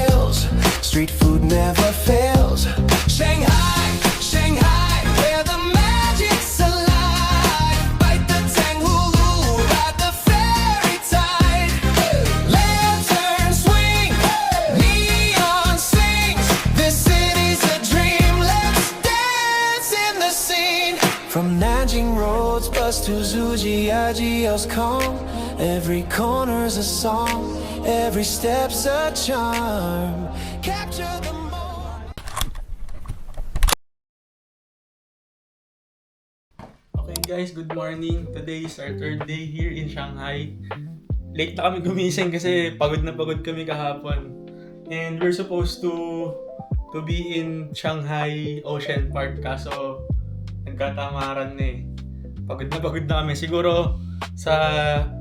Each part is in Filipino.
hills. Street food never fails. Shanghai, Shanghai, where the magic's alive. Bite the Tanghulu, ride the fairy tide. Lanterns swing, neon sings. This city's a dream, let's dance in the scene. From Nanjing roads, bus to Zhujiajiao's calm. Every corner's a song, every step's a charm. Capture the moment. Okay guys, good morning. Today is our third day here in Shanghai. Late na kami gumising kasi pagod na pagod kami kahapon. And we're supposed to be in Shanghai Ocean Park kaso nagkatamaran na eh. Pagod na kami. Siguro sa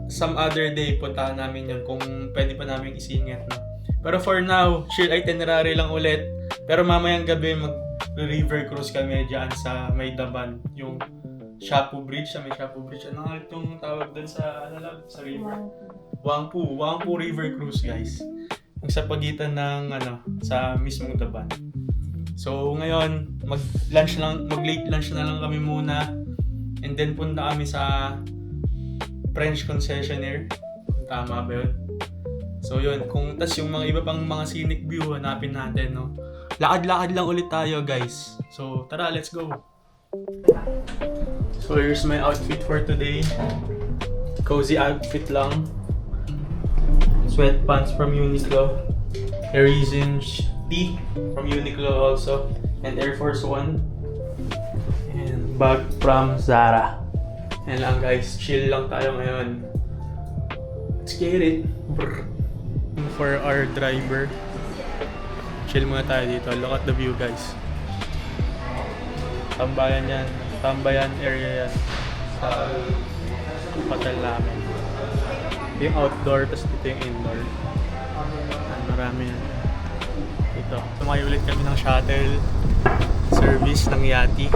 some other day puntahan namin yun kung pwede pa namin isingit. No? Pero for now, chill itinerary lang ulit. Pero mamayang gabi mag-river cruise kami dyan sa may Daban. Yung Shapu Bridge, sa may Shapu Bridge. Ano nga itong tawag doon sa, sa river? Wangpu River Cruise guys. Yung sa pagitan ng sa mismong Daban. So ngayon, mag-late lunch na lang kami muna. And then punta kami sa French concessionaire. Tama ba yun? So yun, tas yung mga iba pang mga scenic view, hanapin natin, no? Lakad-lakad lang ulit tayo, guys. So tara, let's go! So here's my outfit for today. Cozy outfit lang. Sweatpants from Uniqlo. Arizen tee from Uniqlo also. And Air Force One. And bag from Zara. Yan lang guys, chill lang tayo ngayon. Let's get it. Brr. For our driver. Chill muna tayo dito. Look at the view guys. Tambayan yan. Tambayan area yan. Sa hotel namin. Ito yung outdoor, tapos dito yung indoor. Marami yan. Ito. Sumakay ulit kami ng shuttle service ng Yati.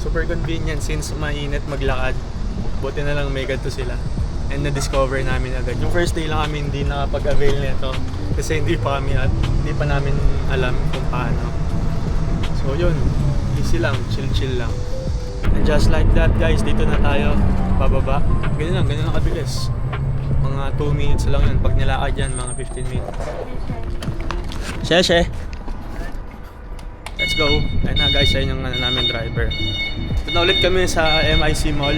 Super convenient since mainit maglakad. Buti na lang may ganito sila. And na-discover namin agad. Yung first day lang kami hindi nakapag-avail nito kasi hindi pa namin alam kung paano. So yun, easy lang, chill lang. And just like that guys, dito na tayo pababa. Ganyan lang kabilis. Mga 2 minutes lang yun. Pag nilakad yan, mga 15 minutes. Sheshe! Let's go! Ayun na guys, ayun yung namin driver. Ito na ulit kami sa MIC Mall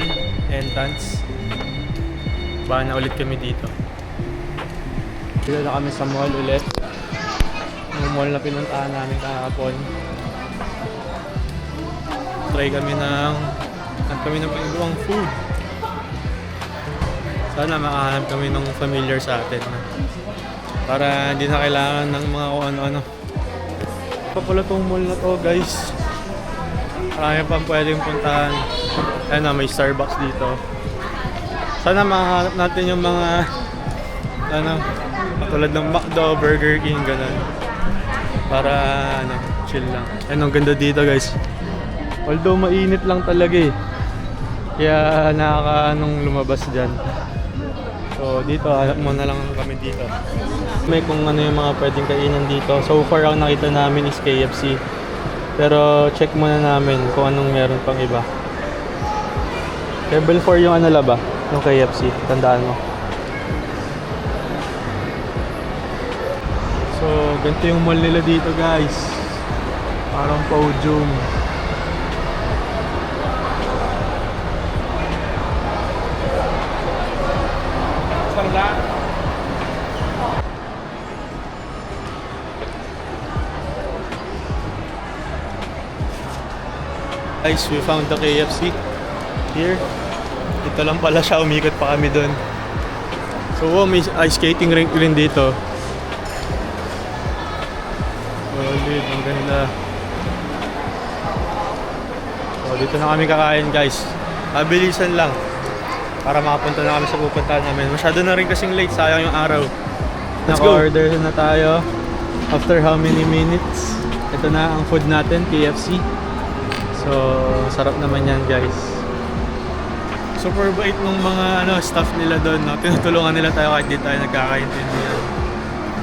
entrance. Baka na ulit kami dito. Dito na kami sa mall ulit. Yung mall na pinuntahan namin kahapon. Try kami ng ibang food. Sana makahanap kami ng familiar sa atin. Para hindi na kailangan ng mga kung ano-ano. Pa pala tong mall na to guys. Marami pang pwedeng puntahan. Ayan na, may Starbucks dito. Sana makahanap natin yung mga katulad ng McDo, Burger King, ganun. Para chill lang. Ayan, ang ganda dito guys. Although mainit lang talaga eh. Kaya lumabas dyan. So dito, hanap muna lang kami dito. May kung ano yung mga pwedeng kainan dito. So far ang nakita namin is KFC. Pero check muna namin kung anong meron pang iba. Level 4 yung ba? Yung KFC. Tandaan mo. So ganito yung mall nila dito guys. Parang podium. Guys, we found the KFC here. Ito lang pala siya, umikot pa kami doon. So may ice skating rink rin dito. Solid, ang ganda. So dito na kami kakain guys. Mabilisan lang para makapunta na kami sa pupuntahan namin. Masyado na rin kasing late, sayang yung araw. Let's go! Naka-order na tayo. After how many minutes? Ito na ang food natin, KFC. So, sarap naman yan guys. Super bait ng mga staff nila doon, no? Tinutulungan nila tayo kahit di tayo nagkakaintindihan.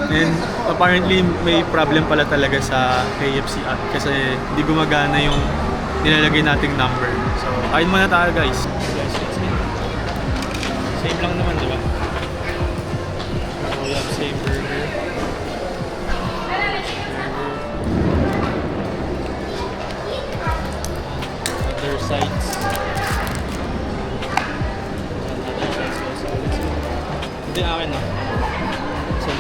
And apparently may problem pala talaga sa KFC app kasi hindi gumagana yung nilalagay nating number. So, kain muna tayo guys. Guys, let's eat. Same lang naman, di ba? So, we have same burger. Other sides. Other sides also. Let's see. Hindi akin, no? So,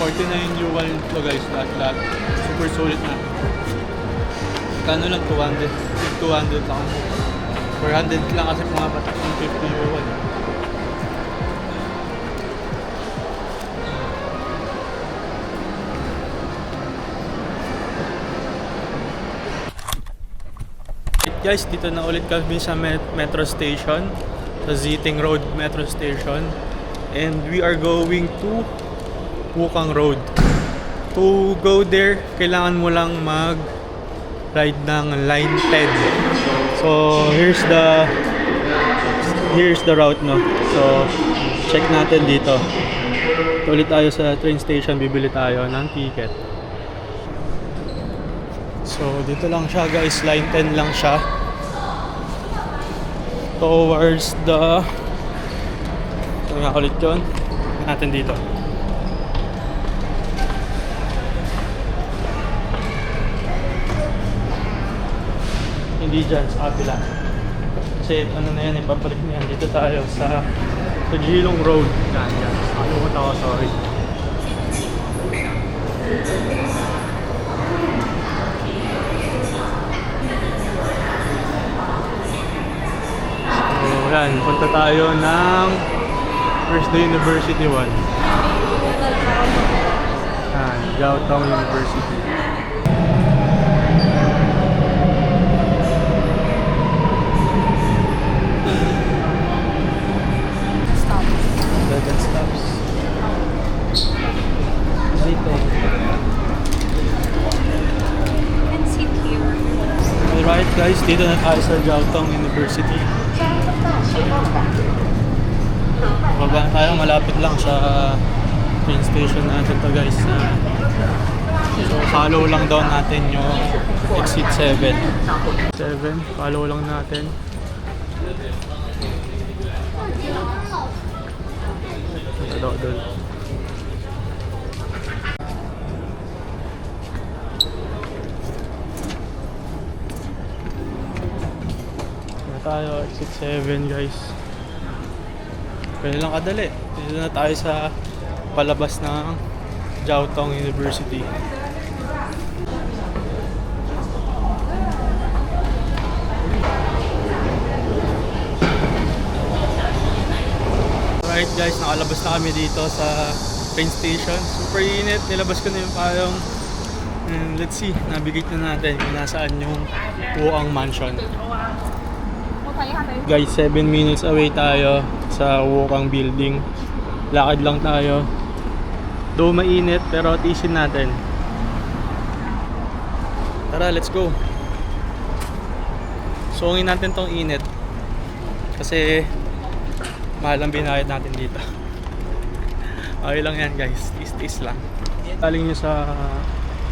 $49 to guys, lahat. Super solid na. Kano lang, 200. 200 lang. 400 lang kasi mga batak ng $50. Guys, dito na ulit kami sa metro station, sa Ziting Road Metro Station. And we are going to Wukang Road. To go there, kailangan mo lang mag-ride ng Line 10. So, here's the route, no. So, check natin dito. Ulit tayo sa train station, bibili tayo ng ticket. So, dito lang siya guys, Line 10 lang siya. Towards the... Ito nga ulit yun. Natin dito. Hindi dyan, sa kabila. Kasi ano na yan, ipabalik na yan. Dito tayo sa Jilong Road. Yan. Nakalimutan ako, sorry. So yan, punta tayo ng Where's the University one? Jiaotong University. Stops. Dito. And sit here. Alright guys, dito na tayo sa Jiaotong University. Baba na tayo, malapit lang sa train station natin to guys. So follow lang daw natin yung exit 7. Follow lang natin. Daw doon. Tayo exit 7 guys. Pwede lang kadali. Dito na tayo sa palabas ng Jiaotong University. Alright guys, nakalabas na kami dito sa train station. Super init, nilabas ko na yung payong. And let's see, navigate na natin kung nasaan yung Wuang Mansion. Guys, 7 minutes away tayo sa Wukang building. Lakad lang tayo. Though mainit, pero tiisin natin. Tara, let's go. Sungin natin tong init. Kasi mahal ang binayad natin dito. Okay lang yan guys, tiis lang. Taling nyo sa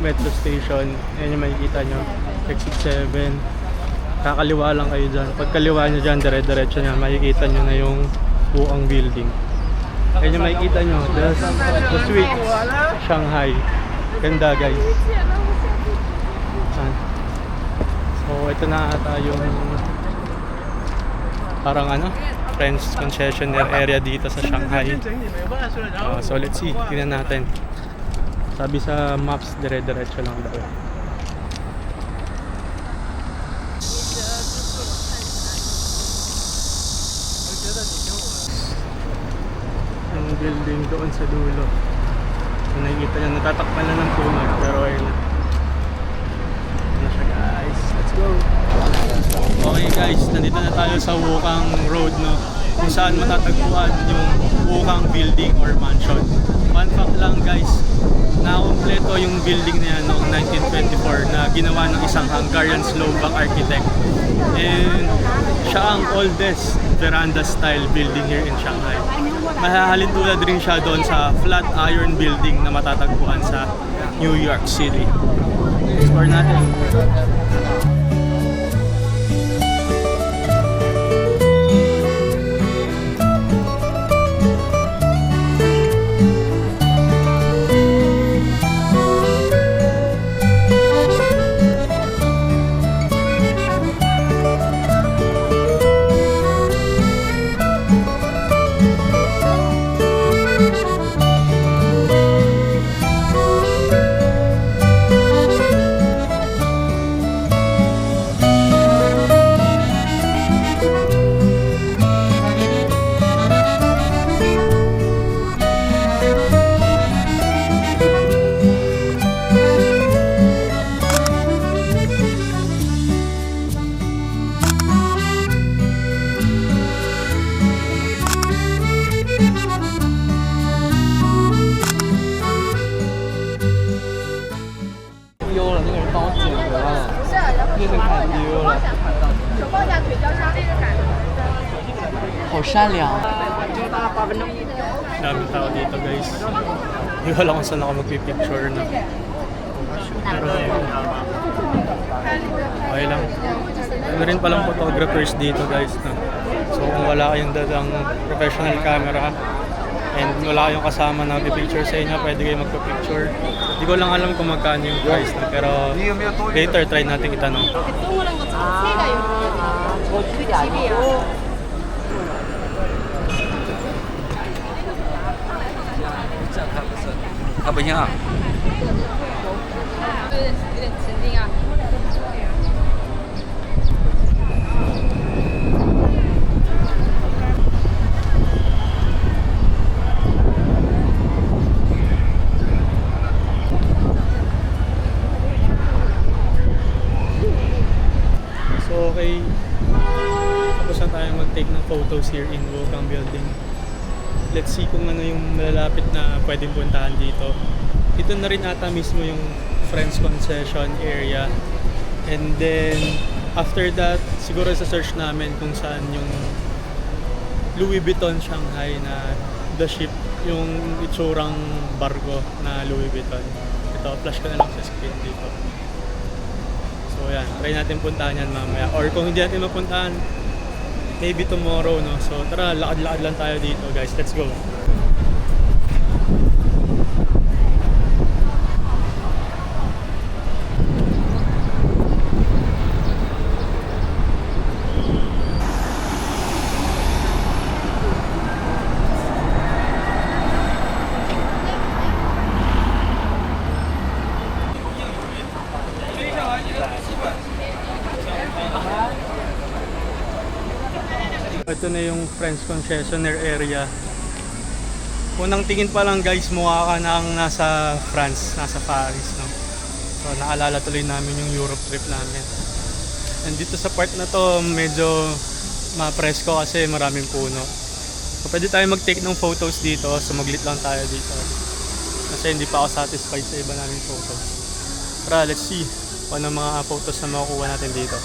metro station, yan yung makikita nyo, exit 7. Kakaliwa lang kayo dyan. Pag kaliwa nyo dyan, dire-diretso nyo, makikita nyo na yung buong building. Yan yung makikita nyo, the street, Shanghai. Ganda guys. So ito na ata yung parang ano, French concessionaire area dito sa Shanghai. So let's see, tingnan natin. Sabi sa maps, dire-diretso lang daw. Yung building doon sa dulo. So nakikita nyo, natatakpan na ng puno. Pero ayun na. Ano siya guys, let's go. Okay guys, nandito na tayo sa Wukang Road, no? Kung saan matatagpuan yung Wukang building or mansion. Fun fact lang guys, nakakompleto yung building na yan noong 1924 na ginawa ng isang Hungarian Slovak architect. And siya ang oldest veranda style building here in Shanghai. Mahahalin tulad rin siya doon sa Flatiron Building na matatagpuan sa New York City. Explore natin. Daming tao dito guys. Hindi ko alam kung saan ako magpipicture na. Pero okay lang. Ano rin palang photographers dito guys. No? So kung wala kayong dalang professional camera and wala kayong kasama na pipicture sa inyo, pwede kayo magpipicture. Hindi ko lang alam kung magkano yung price. No? Pero later try natin itanong. Apa niya? So okay, tapos na tayo mag-take ng photos here in Wukang Building. Let's see kung ano yung malalapit na pwedeng puntahan dito. Ito na rin ata mismo yung Friends Concession area. And then, after that, siguro sa search namin kung saan yung Louis Vuitton Shanghai na the ship, yung itsurang barko na Louis Vuitton. Ito, flash ko na lang sa screen dito. So yan, try natin puntahan yan mamaya. Or kung hindi natin mapuntahan, maybe tomorrow, no? So tara, lakad-lakad lang tayo dito guys. Let's go! Ito na yung Friends Concessionaire area. Unang tingin pa lang guys, mukha ka na ang nasa France, nasa Paris, no? So naalala tuloy namin yung Europe trip namin. And dito sa part na to, medyo ma-presko kasi maraming puno. So pwede tayo mag-take ng photos dito, so maglit lang tayo dito. Kasi hindi pa ako satisfied sa iba naming photos. Tara, let's see kung ano mga photos na makukuha natin dito.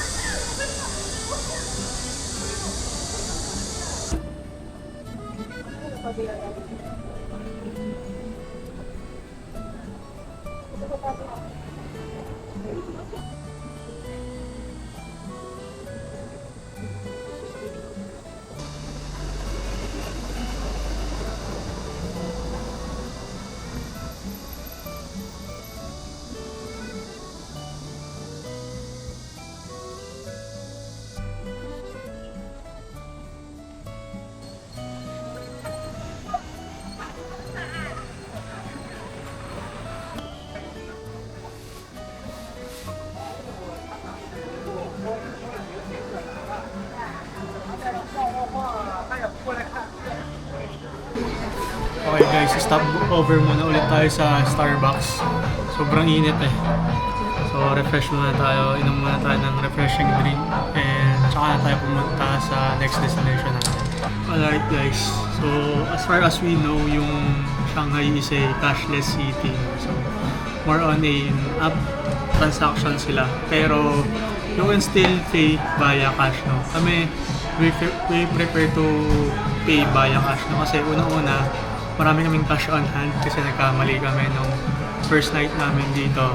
Okay guys, stop over muna ulit tayo sa Starbucks. Sobrang init eh. So refresh muna tayo, inom muna tayo ng refreshing drink. And tsaka na tayo pumunta sa next destination natin. Alright guys, so as far as we know, yung Shanghai is a cashless city. So, more on a app transaction sila. Pero, you can still pay via cash, no? Kami, we prefer to pay via cash, no? Kasi unang-una, marami kaming cash on hand kasi nagkamali kami nung first night namin dito.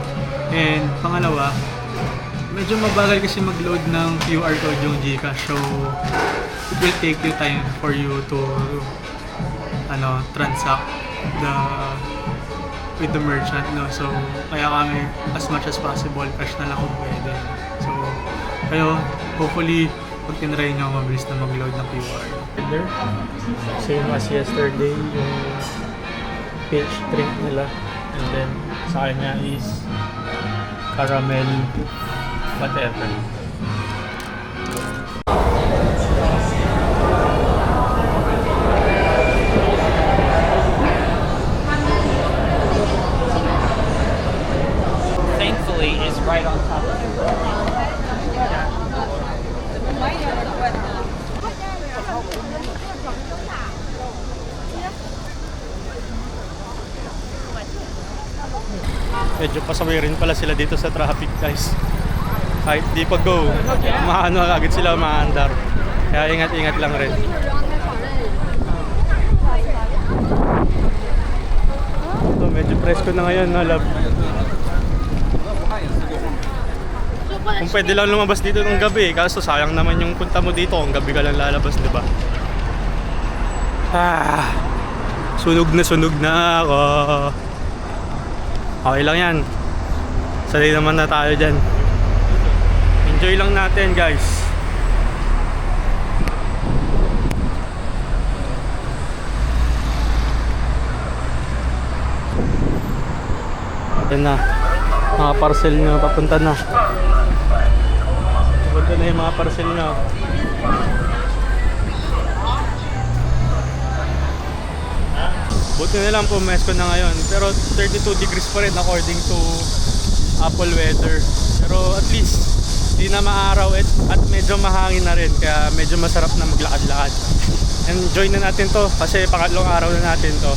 And pangalawa, medyo mabagal kasi mag-load ng QR code yung GCash. So, it will take you time for you to transact with the merchant, no? So, kaya kami as much as possible cash na lang kung pwede. So, kayo, hopefully, pag tinry nyo, mabilis na mag-load ng QR. Same as yesterday, yung peach drink nila. And then, sa kanya is caramel whatever. Thankfully, is right on top of it. Medyo pasaway rin pala sila dito sa traffic, guys. Kahit di pa go, maano agad sila maandar. Kaya ingat-ingat lang rin. Ito, medyo presko na ngayon, no, love. Kung pwede lang lumabas dito ng gabi, kaso sayang naman yung punta mo dito kung gabi ka lang lalabas, di ba? Sunog na ako. Okay lang yan. Sanay naman na tayo dyan. Enjoy lang natin, guys. Yan na. Mga parcel nyo, papunta na. Papunta na yung mga parcel nyo. Buti na lang po, mesko na ngayon. Pero 32 degrees pa rin according to Apple weather. Pero at least, di na maaraw at medyo mahangin na rin. Kaya medyo masarap na maglakad-lakad. Enjoy na natin to kasi pangatlong araw na natin to.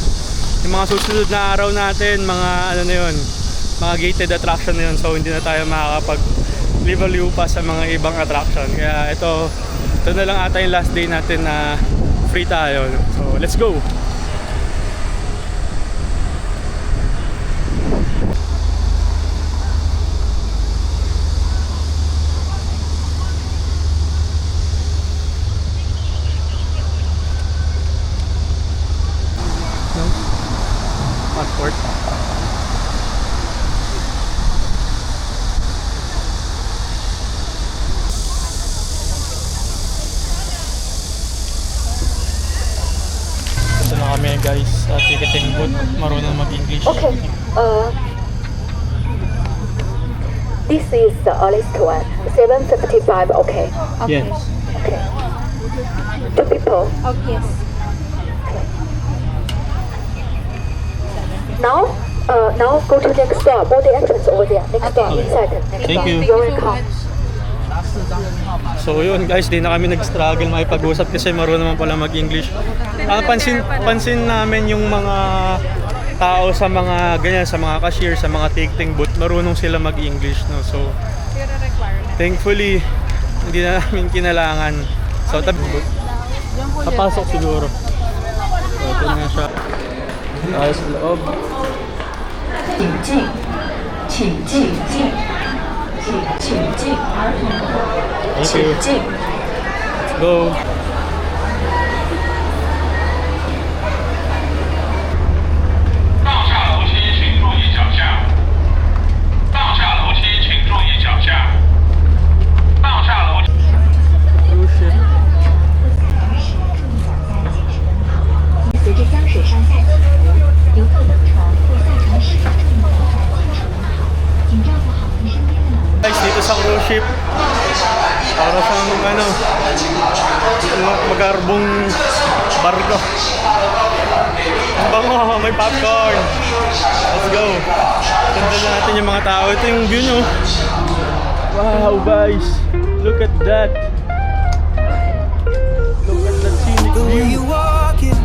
Yung mga susunod na araw natin, mga mga gated attraction na yun. So hindi na tayo makakapag-live-live pa sa mga ibang attraction. Kaya ito na lang ata yung last day natin na free tayo. So let's go! Passport. Ito na kami, guys, sa ticketing booth. Marunong mag-English. Okay, this is the earliest one, 7:55, okay. Yes. Okay. Two people. Oh, yes. Now go to next door, boarding entrance over there, next door, inside. Next Thank door. you. You're welcome. So yun, guys, di na kami nag-struggle makipag-usap kasi marunong naman pala mag-English. Pansin namin yung mga tao sa mga ganyan, sa mga cashier, sa mga ticketing booth, marunong sila mag-English, no. So thankfully hindi na namin kinalangan. So papasok siguro. So ito na siya. Ayos sa loob. 请进，请进，请进，儿童， Thank you. 请进。 Go. Oh shit. 随着江水上下起伏，游客登船或下船时注意安全，请照顾好您身边的老人。 Guys, dito sa cruise ship, para sa magarbong barko. Ang bango, may popcorn. Let's go. Ganda na natin yung mga tao. Ito yung view nyo. Wow, guys. Look at that. Look at that scenic The way view. you walk it,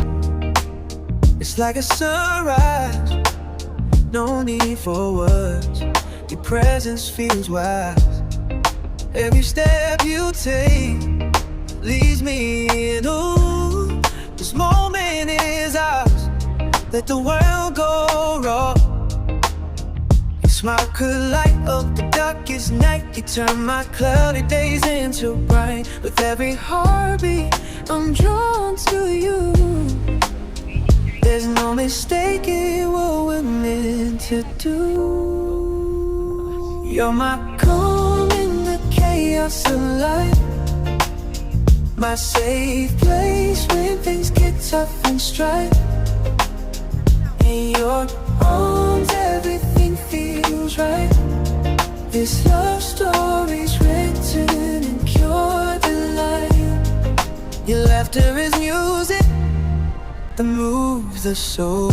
it's It's like a sunrise, no need for words. Your presence feels wise. Every step you take leads me in. Ooh, this moment is ours. Let the world go wrong. Your smile could light up the darkest night. You turn my cloudy days into bright. With every heartbeat, I'm drawn to you. There's no mistaking what we're meant to do. You're my calm in the chaos of life, my safe place when things get tough and strife. In your arms everything feels right. This love story's written in pure delight. Your laughter is music that moves the soul.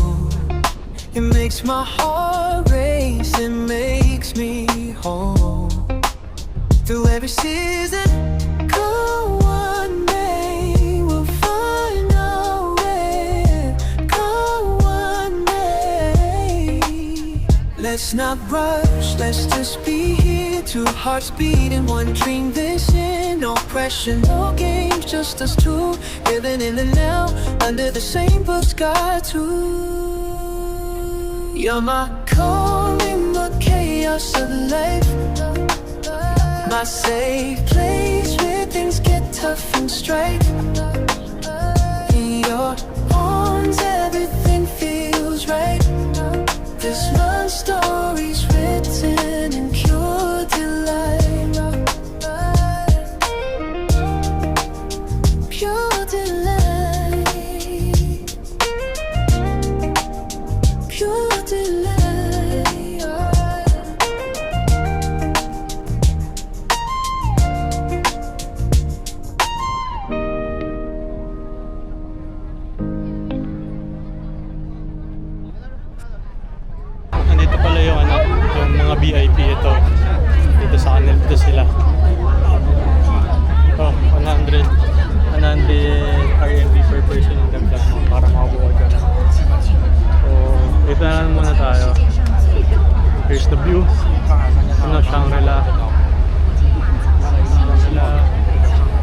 It makes my heart race, it makes me whole. Through every season, come what may, we'll find our way. Come what may. Let's not rush, let's just be here. Two hearts beating, one dream, vision. No pressure, no games, just us two. Living in the now, under the same blue sky too. You're my calm in the chaos of life, my safe place where things get tough and strife. In your arms everything feels right. This love story's written in pure delight. Pure delight. Pure delight. Nandito pala yung mga VIP ito. Dito sa kanil, dito sila. Oh, 100 RMB per person yung dagdag mo para makabuha ka na. So, dito na lang muna tayo. Here's the view. Shangri-La.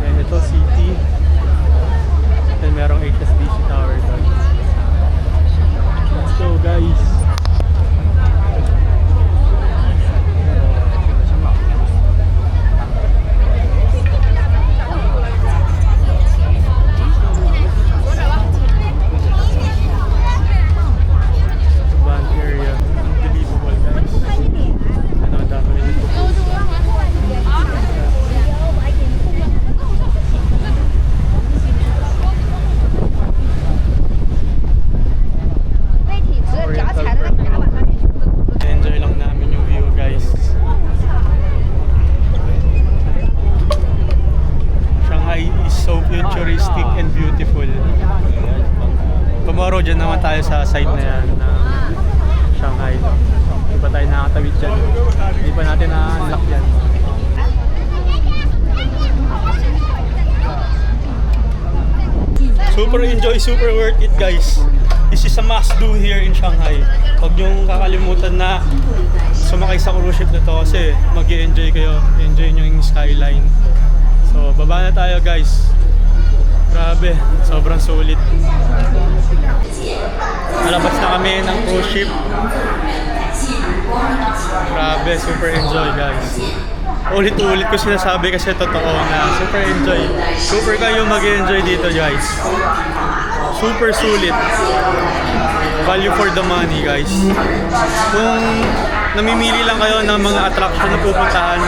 Then ito, city. Then merong HSBC Tower doon. Let's go guys! Enjoy lang namin yung view guys. Shanghai is so futuristic and beautiful. Tomorrow dyan naman tayo sa side na yan ng Shanghai. Hindi pa tayo nakatawid dyan. Hindi pa natin na-unlock yan. Super enjoy, super worth it guys. This is a must do here in Shanghai. Huwag niyong kakalimutan na sumakay sa cruise ship na to kasi mag-i-enjoy kayo. Enjoy nyo yung skyline. So baba na tayo guys. Grabe, sobrang sulit. Malabas na kami ng cruise ship. Grabe, super enjoy guys. Ulit-ulit ko sinasabi kasi totoo na super enjoy. Super kayo mag-enjoy dito guys. Super sulit. Value for the money guys. Kung namimili lang kayo ng mga attraction na pupuntahan,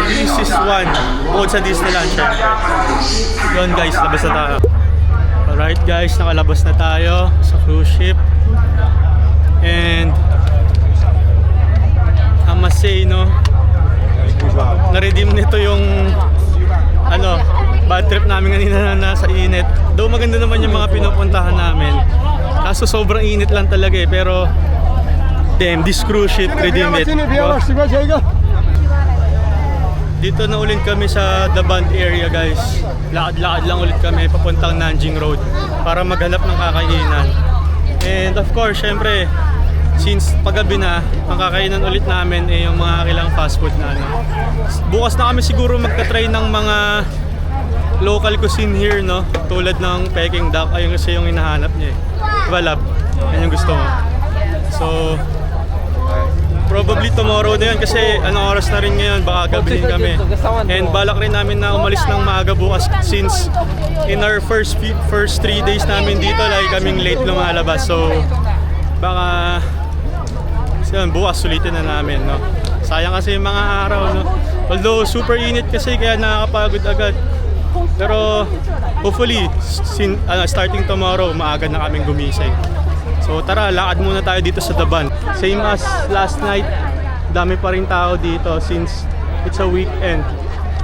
this is one. Bukod sa Disneyland syempre. Yun guys, labas na tayo. Alright guys, nakalabas na tayo sa cruise ship. And I must say no, na-redeem nito yung bad trip namin kanina na nasa init. Though maganda naman yung mga pinupuntahan namin, kaso sobrang init lang talaga eh. Pero damn, this cruise ship redeemed it. Dito na ulit kami sa The Bund area guys. Lakad-lakad lang ulit kami papuntang Nanjing Road para maghanap ng kakainan. And of course, syempre, since paggabi na, ang kakainan ulit namin yung mga kilang fast food na ano. Bukas na kami siguro magta-try ng mga local cuisine here, no? Tulad ng Peking duck, ayun kasi yung hinahanap niya eh. Diba, love? Yan yung gusto mo. So, probably tomorrow na yun kasi anong oras na rin ngayon, baka gabihin kami. And balak rin namin na umalis ng maaga bukas since in our first 3 days namin dito, like kaming late lumalabas. So, baka yun, bukas sulitin na namin, no? Sayang kasi yung mga araw, no? Although super init kasi kaya nakakapagod agad. Pero hopefully starting tomorrow maaga na kaming gumising. So tara, lakad muna tayo dito sa Daban. Same as last night, dami pa rin tao dito since it's a weekend.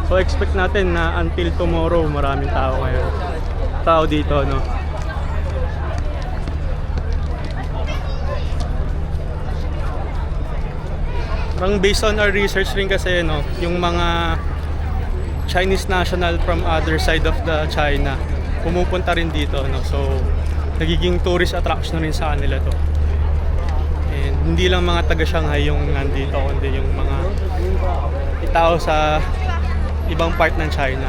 So expect natin na until tomorrow maraming tao ngayon. Tao dito, no? Parang based on our research rin kasi, no, yung mga Chinese national from other side of the China pumupunta rin dito, no? So nagiging tourist attraction rin sa kanila to. And hindi lang mga taga Shanghai yung nandito, kundi yung mga tao sa ibang part ng China.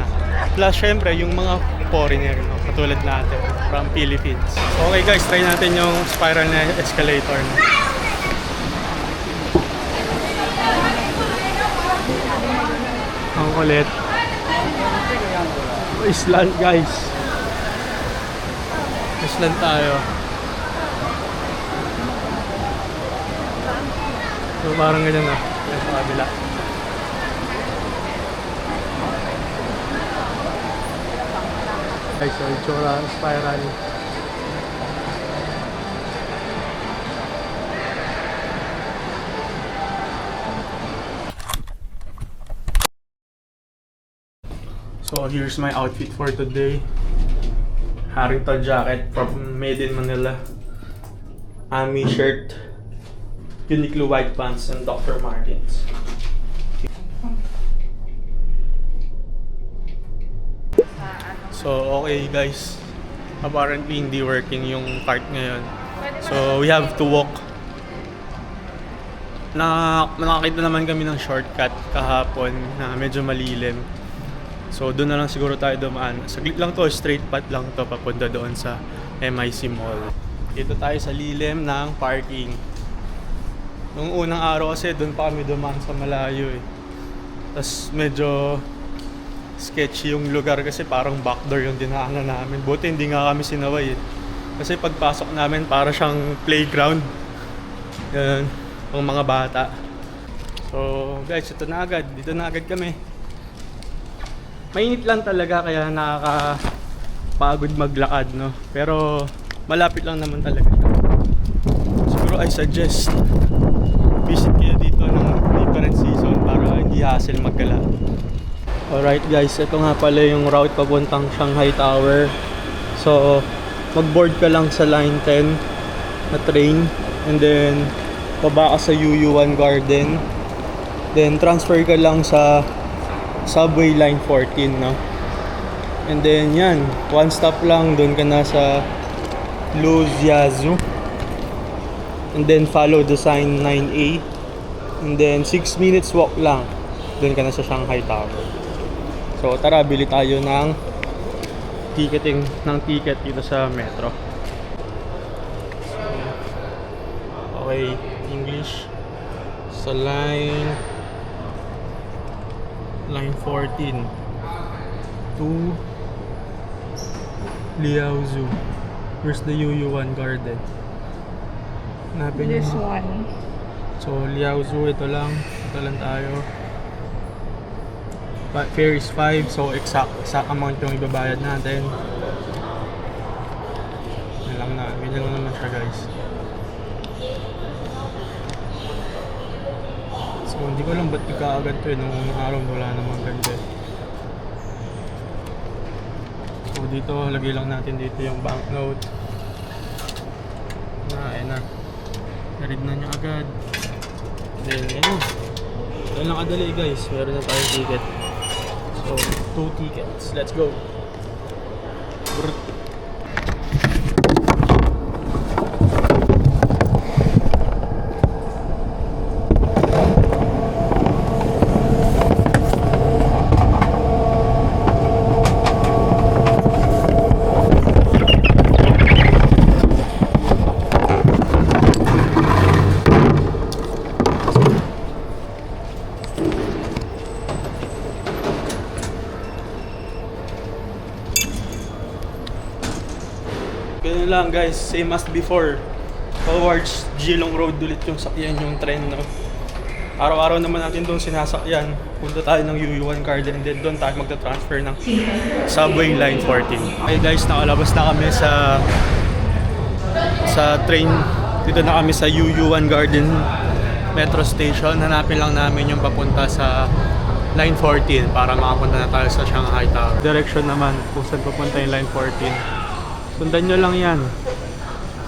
Plus syempre yung mga foreigner, no, katulad natin from Philippines. Okay guys, try natin yung spiral na escalator, no? Ang kulit. Island guys. Island tayo. So parang ganyan na. Yan sa kabila. Guys, so itsura spiral. So here's my outfit for today. Harrington jacket from Made in Manila. Ami shirt, Uniqlo white pants, and Dr. Martens. So okay guys, apparently hindi working yung cart ngayon. So we have to walk. Nakakita naman kami ng shortcut kahapon na medyo malilim. So doon na lang siguro tayo dumaan. Saglit lang to, straight path lang to papunta doon sa MIC Mall. Dito tayo sa lilim ng parking. Nung unang araw kasi doon pa kami dumaan sa malayo eh. Tapos medyo sketchy yung lugar kasi parang backdoor yung dinaanan namin. Buti hindi nga kami sinaway eh. Kasi pagpasok namin para siyang playground. Yan, pang mga bata. So guys, ito na agad. Dito na agad kami. Mainit lang talaga kaya nakakapagod maglakad, no? Pero malapit lang naman talaga siya. Siguro I suggest visit kayo dito ng different season para hindi hassle maggala. Alright guys, ito nga pala yung route papuntang Shanghai Tower. So mag-board ka lang sa line 10 na train and then baba ka sa UU1 Garden. Then transfer ka lang sa subway line 14, no? And then yan, one stop lang, doon ka na sa Lujiazhu. And then follow the sign 9A. And then 6 minutes walk lang, doon ka na sa Shanghai Tower. So tara, bili tayo ng ticket dito sa metro. So, okay, English. Sa line 14 to Liaozhou. Where's the UU1 Garden? Hanapin This mo. one. So Liaozhou, ito lang tayo. Fare is 5, so exact amount yung ibabayad natin. Ganyan lang naman siya guys. So hindi ko alam ba't nagkaagad to eh. Nung araw wala namang ganda. So dito, lagay lang natin dito yung banknote. Na. Narig na niya agad. Then ayun. Ito lang kadali guys. Meron na tayong ticket. So 2 tickets. Let's go. lang guys, same as before. Towards Geelong Road ulit yung sakyan yung train, no? Araw-araw naman natin doon sinasakyan. Punta tayo ng UU1 Garden, then doon tayo magta-transfer ng Subway Line 14. Okay guys, nakalabas na kami sa train. Dito na kami sa UU1 Garden Metro Station. Hanapin lang namin yung papunta sa Line 14 para makapunta na tayo sa Shanghai Tower. Direction naman kung saan papunta yung Line 14. Sundan nyo lang yan.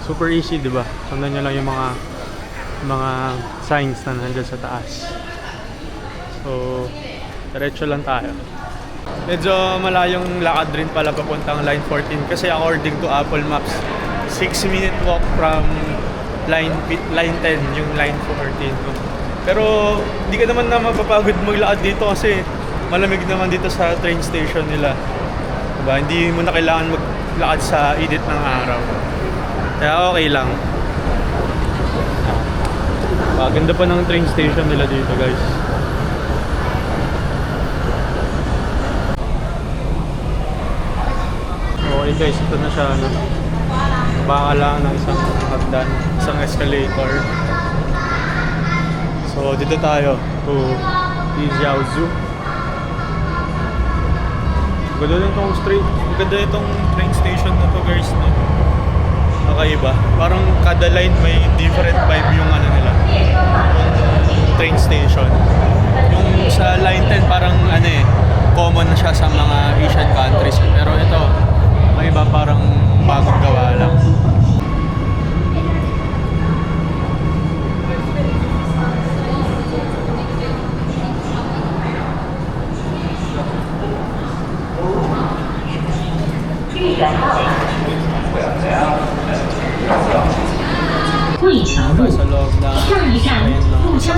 Super easy, di ba? Sundan nyo lang yung mga signs na nandyan sa taas. So, diretso lang tayo. Medyo malayong lakad rin pala papuntang Line 14 kasi according to Apple Maps, 6-minute walk from Line 10, yung Line 14. Pero, di ka naman na mapapagod maglakad dito kasi malamig naman dito sa train station nila. Diba? Hindi mo na kailangan maglakad sa init ng araw. Kaya okay lang. Ganda pa ng train station nila dito, guys. Okay guys, ito na siya. Baka lang ng isang hagdan, isang escalator. So dito tayo to Lijiaozu. Ganda na itong ganda itong train station na to, guys, no? Nakaiba. Parang kada line may different vibe yung ano nila, yung train station. Yung sa Line 10 parang ano eh, common na siya sa mga Asian countries. Pero ito, may iba, parang bagong gawa lang. Sa loob ng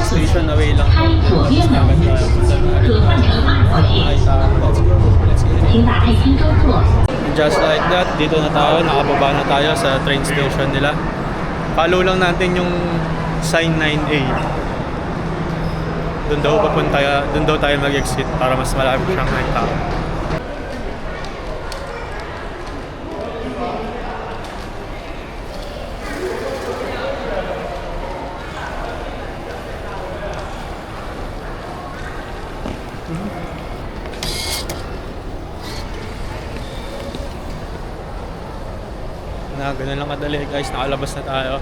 station away lang. 开左边门，可换乘2号线， 请打开汀州座。 Just like that, dito na tayo, nakababa na tayo sa train station nila. Follow lang natin yung sign 9A. Doon daw tayo mag-exit para mas malapit siyang Shanghai Tower. Ganun lang kadali guys, nakalabas na tayo.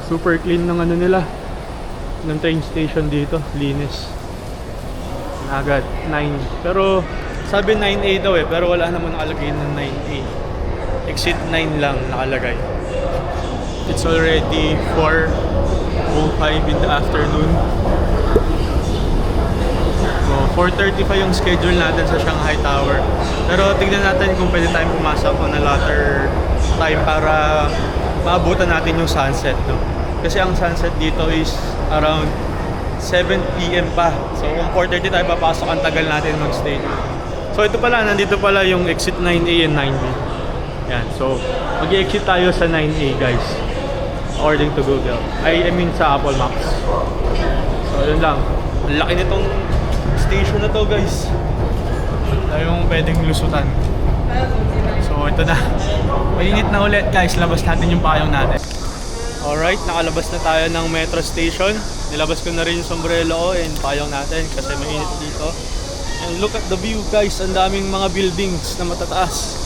Super clean ng ano nila, ng train station dito, linis na agad. 9, pero sabi 9A daw eh, pero wala naman nakalagay ng 9A. Exit 9 lang nakalagay. It's already 4:05 in the afternoon. So 4:35 yung schedule natin sa Shanghai Tower. Pero tignan natin kung pwede tayong pumasok on a later time para maabutan natin yung sunset, no? Kasi ang sunset dito is around 7 PM pa. So kung 4:30 tayo papasok, ang tagal natin mag-stay. So ito pala, nandito pala yung exit 9A and 9B. Yan, so mag-exit tayo sa 9A guys, according to Google. I mean sa Apple Maps. So yun lang. Ang laki nitong station na to guys. Tayong pwedeng lusutan. So ito na. Mainit na ulit guys. Labas natin yung payong natin. Alright, nakalabas na tayo ng metro station. Nilabas ko na rin yung sombrero ko and payong natin kasi mainit dito. And look at the view guys. Ang daming mga buildings na matataas.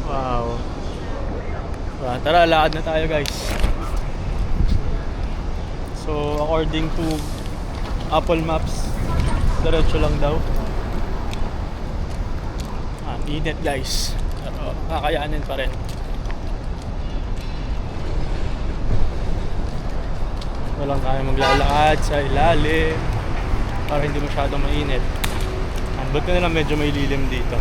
Wow. Tara, lakad na tayo guys. So according to Apple Maps, diretso lang daw. Init guys, pero kakayanin pa rin. Ito lang tayo maglalakad sa ilalim para hindi masyadong mainit. Ba't ka na lang medyo may lilim dito.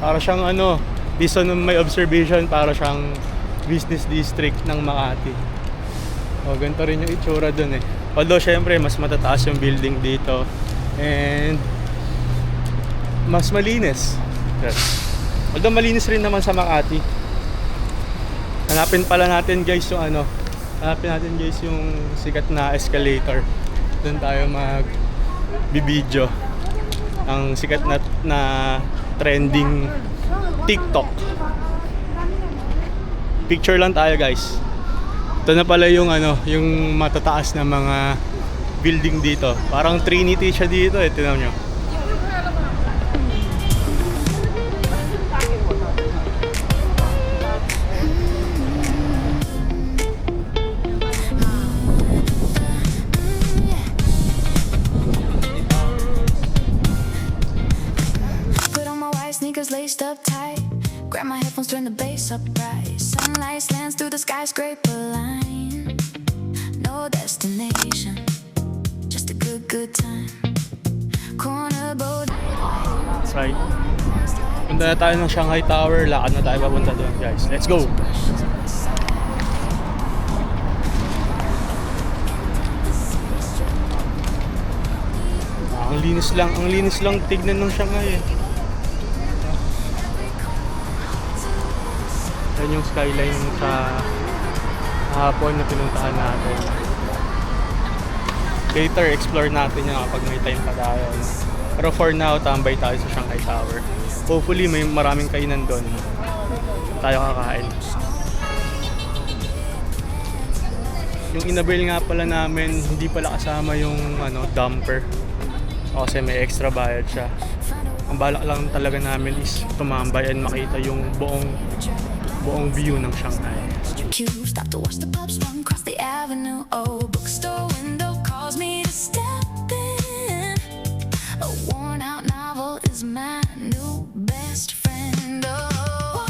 Para siyang ano, based on my observation, para siyang business district ng Makati. O, ganito rin yung itsura dun eh. Although syempre mas matataas yung building dito and mas malinis. Yes. Although malinis rin naman sa Makati. Hanapin pala natin guys yung ano, Hanapin natin guys yung sikat na escalator. Doon tayo mag-video. Ang sikat na trending TikTok. Picture lang tayo guys. Ito na pala yung yung matataas na mga building dito. Parang Trinity siya dito eh, tingnan nyo. Put on my white sneakers laced up tight. Grab my headphones, turn the bass up bright. Sunlight slants through the skyscraper line. No destination, just a good time. Corner boat. That's right. Punta na tayo ng Shanghai Tower. Lakad na tayo papunta doon guys. Let's go! Ang linis lang tignan ng Shanghai eh. Yan yung skyline sa hapon na pinuntahan natin. Later, explore natin yan kapag may time pa tayo. No? Pero for now, tambay tayo sa Shanghai Tower. Hopefully, may maraming kainan doon. Tayo kakain. Yung inabil nga pala namin, hindi pala kasama yung dumper. Kasi may extra bayad siya. Ang balak lang talaga namin is tumambay and makita yung buong view ng Shanghai. Stop to watch the pups run across the avenue. Oh, bookstore window calls me to step in. A worn out novel is my new best friend. Oh,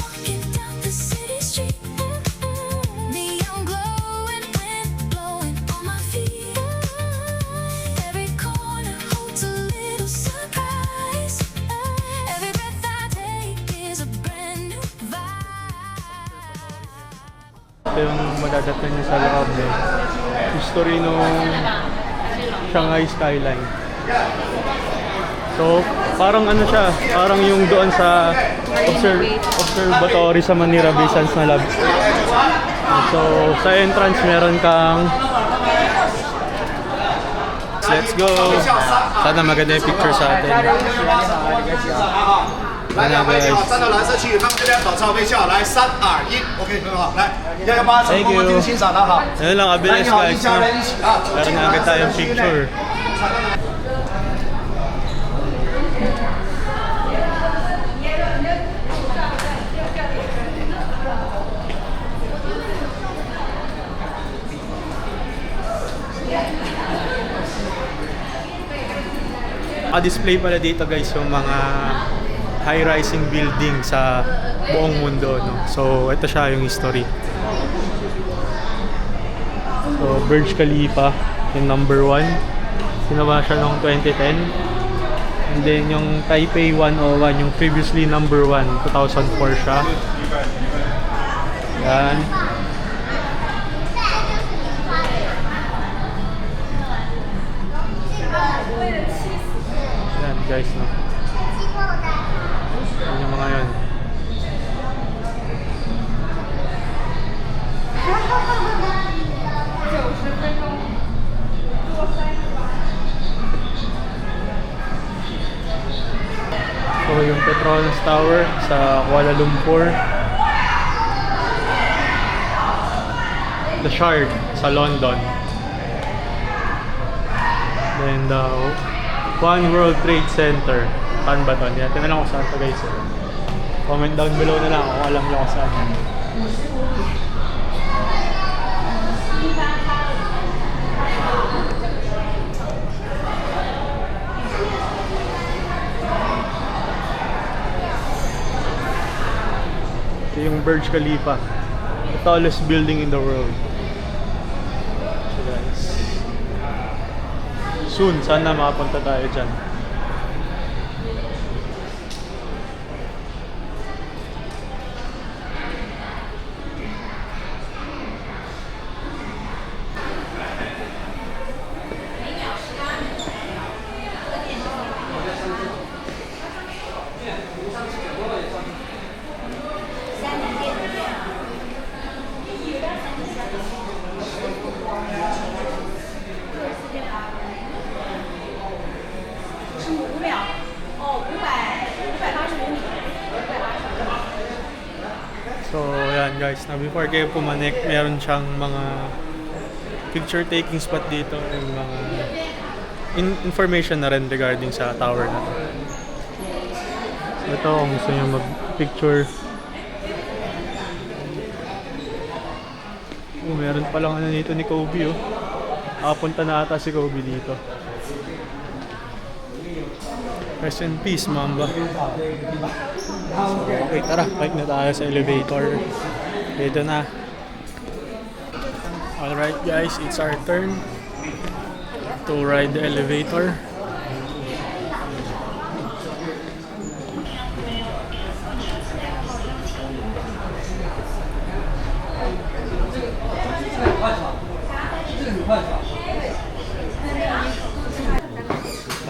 walking down the city street. Neon glowing, wind blowing on my feet. Every corner holds a little surprise. Every breath I take is a brand new vibe. Ito yung madadatan niyo sa loob eh. History nung Shanghai skyline. So, parang siya, parang yung doon sa observatory sa Manila Bay Sands na lab. So, sa entrance meron kang let's go! Sana maganda yung picture sa atin. 来，两位你好，站到蓝色区域，他们这边早照微笑，来3、2、1，OK， 很好，来118成功，请欣赏的好。 Ayun lang, 来， abilis 你好，一 guys. 家人一起啊， Meron na agad tayong picture. Display pala dito guys yung mga high-rising building sa buong mundo, no? So ito siya yung history. So Burj Khalifa yung number 1, ginawa siya noong 2010. And then yung Taipei 101 yung previously number 1, 2004 siya. Yan. Yan guys, no? Yan yung mga yun. So yung Petronas Tower sa Kuala Lumpur. The Shard sa London. Then the One World Trade Center. Saan ba ito? Hindi natin alam kung saan ito guys. Comment down below na lang kung alam nyo kung saan. Ito yung Burj Khalifa. The tallest building in the world. So guys, soon, sana makapunta tayo dyan. So, ayan guys, na before kayo pumanik, meron siyang mga picture taking spot dito and mga information na rin regarding sa tower na to. Ito, kung gusto nyo mag-picture. Oh, meron palang ano dito ni Kobe, oh. Punta na ata si Kobe dito. Rest in peace, Mamba. Okay, tara, bike na tayo sa elevator. Dito na. Alright guys, it's our turn to ride the elevator.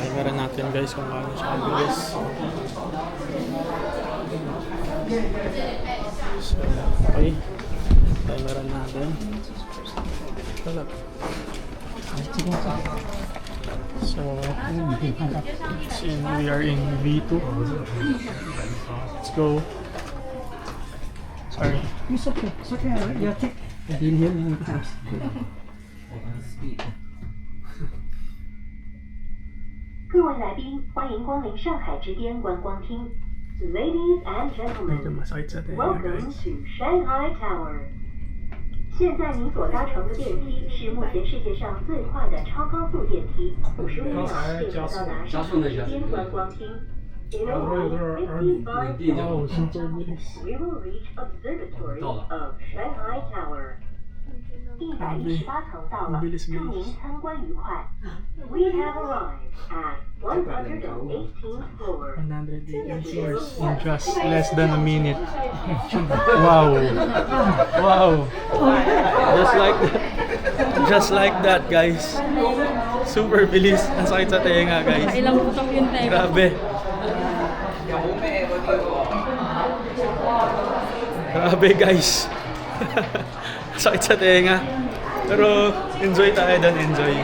Timeran natin guys kung paano siya bilis. So, okay. Timeran natin. Talap. So, we are in V2. Let's go. Sorry. It's okay. It's okay. Yeah, take. I've been here many times. "各位来宾，欢迎光临上海之巅观光厅。Ladies and Medyo gentlemen, masakit sa tenga welcome guys. to Shanghai Tower. 现在您所搭乘的电梯是目前世界上最快的超高速电梯，55秒就可到达上海之巅观光厅。In only 55 Wow, minutes, super bilis. we will reach Observatory of Shanghai Tower. 118层到了，祝您参观愉快。We have arrived at 118th floor. 180 floors in just less than a minute. Wow. Wow. Just like that guys. Super bilis. Ang sakit sa tenga guys. Ilang putok yung time. Grabe. Grabe guys. Sakit sa tenga. Pero enjoy tayo doon, enjoy.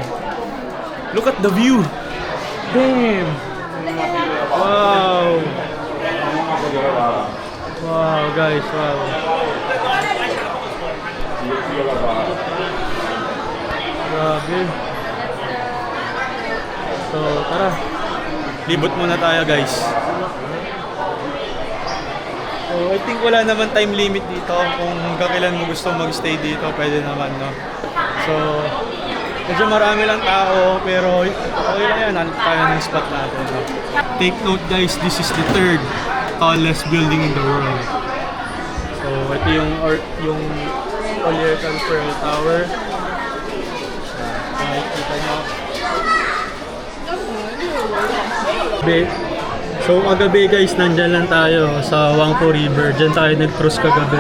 Look at the view. Damn. Wow. Wow guys, wow. Grabe. So tara. Libot muna tayo guys. So, I think wala naman time limit dito. Kung kakilan mo gusto mag-stay dito, pwede naman, no? So, medyo marami lang tao, pero okay lang yan. Hanap tayo ng spot natin, no? Take note guys, this is the third tallest building in the world. So, ito yung Oriental Pearl Tower. Nakikita nyo. So kagabi guys, nandyan lang tayo sa Huangpu River. Diyan tayo nag-cruise kagabi.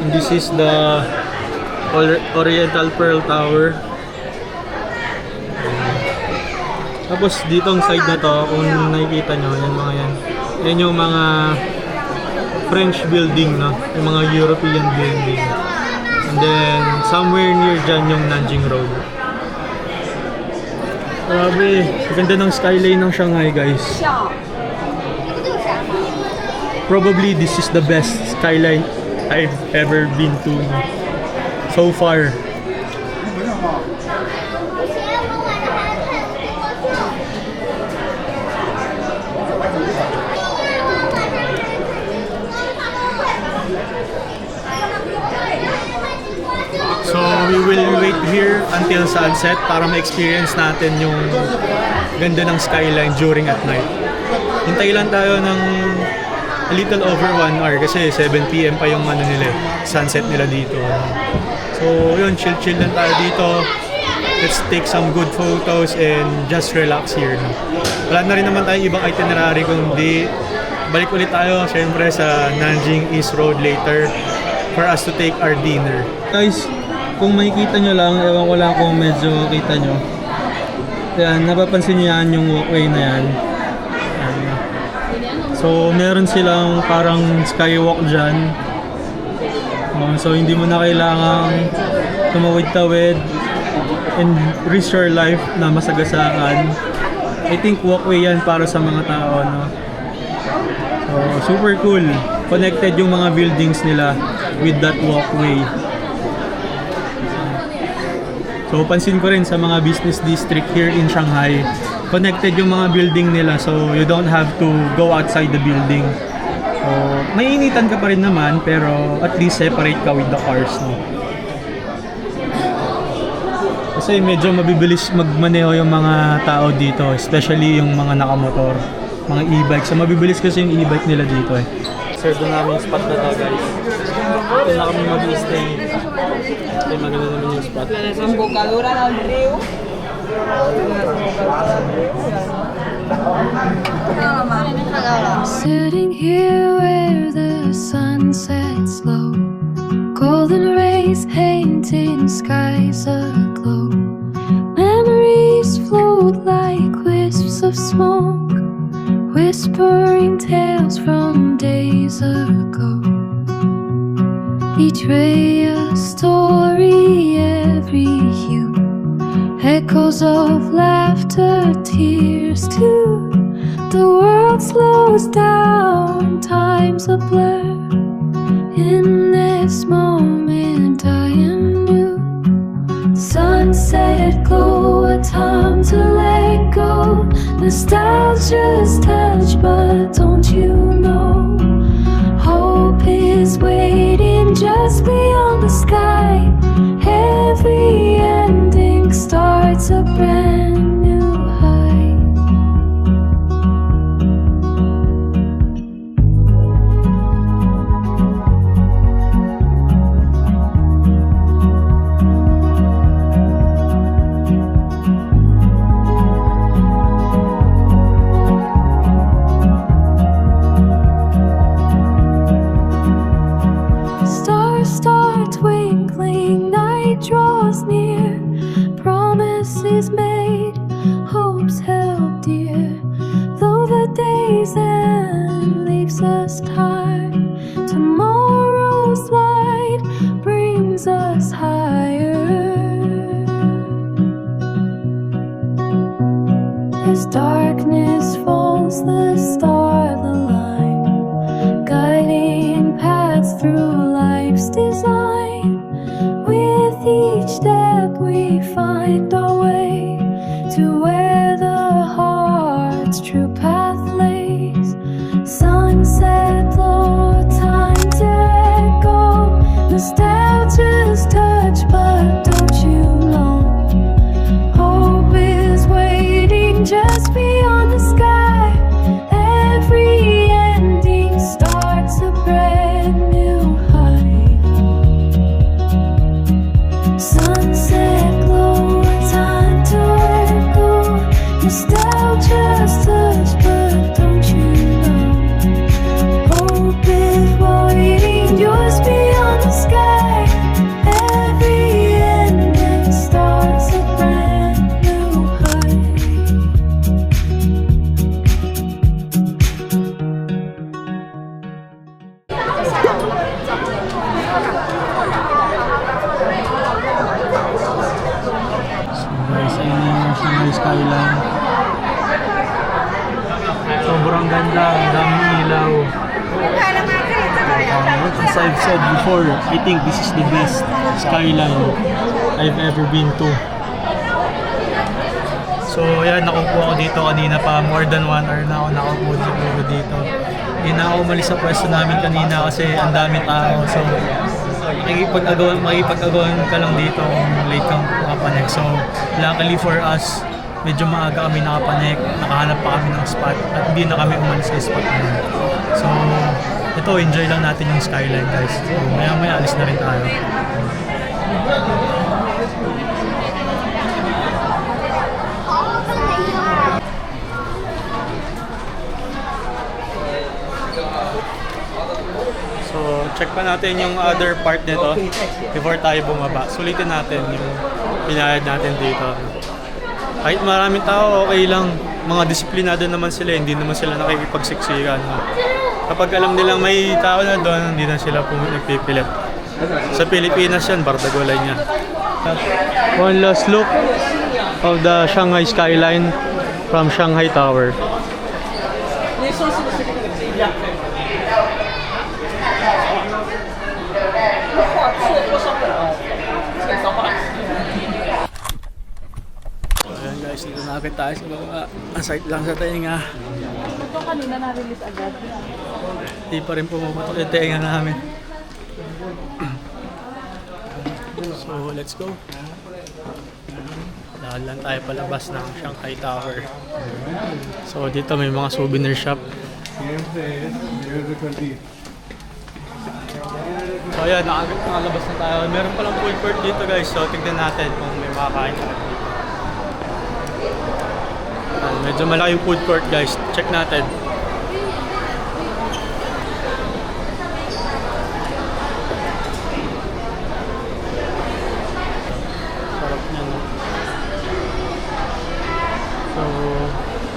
And this is the Oriental Pearl Tower. Tapos ditong side na to, kung nakikita nyo, yan mga yan. Yan yung mga French building, no? Yung mga European building. And then somewhere near dyan yung Nanjing Road. Grabe, ganda ng skyline ng Shanghai guys. Probably this is the best skyline I've ever been to so far. So we will wait here until sunset para ma-experience natin yung ganda ng skyline during at night. Hintay lang tayo ng a little over 1 hour kasi 7 PM pa yung ano nila, sunset nila dito. So yun, chill lang tayo dito. Let's take some good photos and just relax here. Wala na rin naman tayong ibang itinerary kundi balik ulit tayo syempre sa Nanjing East Road later for us to take our dinner. Guys, kung makikita nyo lang, ewan ko lang kung medyo kita nyo. Yan, napapansin nyo yan yung walkway na yan. So, meron silang parang skywalk dyan. So, hindi mo na kailangang tumawid-tawid and risk your life na masagasaan. I think walkway yan para sa mga tao, no? So, super cool. connected yung mga buildings nila with that walkway. So pansin ko rin sa mga business district here in Shanghai, connected yung mga building nila, so you don't have to go outside the building. So maiinitan ka pa rin naman, pero at least separate ka with the cars, no? Kasi medyo mabibilis magmaneho yung mga tao dito, especially yung mga nakamotor, mga e-bike. So mabibilis kasi yung e-bike nila dito eh. So doon namin yung spot na to, guys. Ito na kami mag-stay. Ay, maganda naman yung spot. Sitting here where the sun sets low, golden rays painting skies aglow. Memories float like wisps of smoke, whispering tales from days ago. Each ray a story, every hue, echoes of laughter, tears too. The world slows down, time's a blur. In this moment I am new. Sunset glow, a time to let go. Nostalgia's touch, but don't you know, hope is waiting just beyond the sky. Every ending starts a brand new high. Stars start twinkling, night draws near. Promises made, hopes held dear. Though the day's end leaves us tired, tomorrow's light brings us higher. As darkness falls, the stars align, guiding paths through life's design. With each step we find our way to where the heart's true path lays. Sunset glow, time to let go. Nostalgia's touch, but don't you know, hope is waiting just beyond the sky. Every ending starts a brand new high. Sunset glow, time to let go. Nostalgia's touch, but don't you know, hope is waiting just beyond the sky. Every ending starts a brand new high. Guys, ayun na yung Shanghai skyline. Sobrang ganda, ang daming ilaw. As I've said before, I think this is the best skyline I've ever been to. So yan, nakukuha ko dito kanina pa, more than 1 hour na ako nakakuha siguro dito. Hindi na ako umalis sa pwesto namin kanina kasi ang dami tao. So makikipag-agawan ka lang dito kung late kang makapanek. So luckily for us, medyo maaga kami nakapanek, nakahanap pa kami ng spot at hindi na kami umalis sa spot na yun. So ito, enjoy lang natin yung skyline, guys. So maya alis na rin tayo. So, check pa natin yung other part nito before tayo bumaba. Sulitin natin yung pinayad natin dito. Kahit maraming tao, okay lang. Mga disiplinado naman sila, hindi naman sila nakikipagsiksikan. Kapag alam nilang may tao na doon, hindi na sila nagpipilit. Sa Pilipinas yan, bardagolay niyan. One last look of the Shanghai skyline from Shanghai Tower. Akit tayo sa baba. Aside lang sa tenga. Ito kanina na-release agad. Hindi pa rin pumapatok yung tenga namin. So, let's go. Dahil lang tayo palabas ng Shanghai Tower. So, dito may mga souvenir shop. So, ayan, nakalabas na tayo. Meron palang food court dito, guys. So, tignan natin kung may makakain tayo. Medyo malaki yung food court, guys. Check natin. Sarap niya, no? So,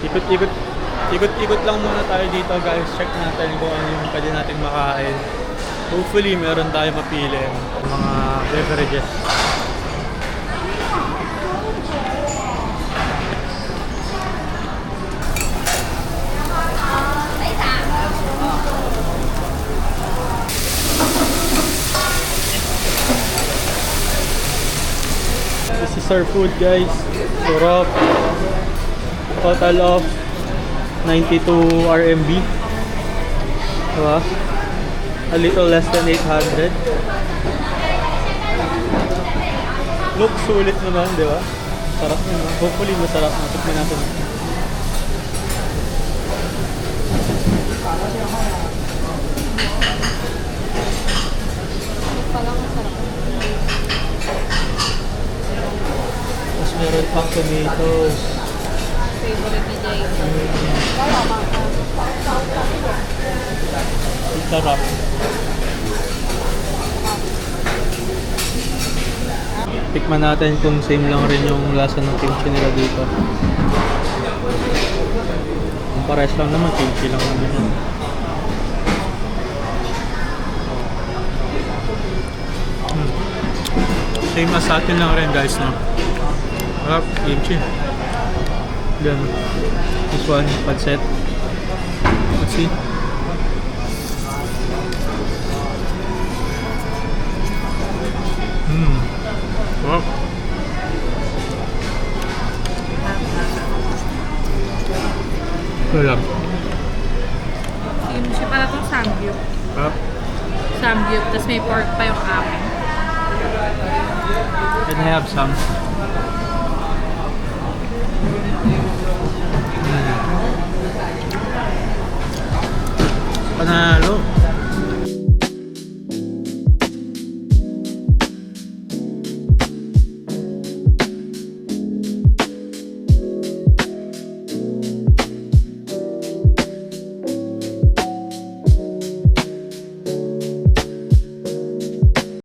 ikot-ikot lang muna tayo dito, guys. Check natin kung ano yung pwede natin makain. Hopefully, meron tayo mapili mga beverages. This is our food, guys. Sarap. Total of 92 RMB. Diba? A little less than 800. Look, sulit naman, di ba? Sarap naman. Hopefully, masarap na. Tikman natin. Tapos meron pang tomatoes. Favorite ni Jay. Sarap. Tikman natin kung same lang rin yung lasa ng kimchi nila dito. Kung pares lang naman, kimchi lang naman yun. Same as sa atin lang rin, guys, no? Sarap, kimchi. Then, this one, pancit. Let's see. Sarap. Sarap. Kimchi pala itong samgyup. Sarap. Samgyup, tapos may pork pa yung amin. And I have some.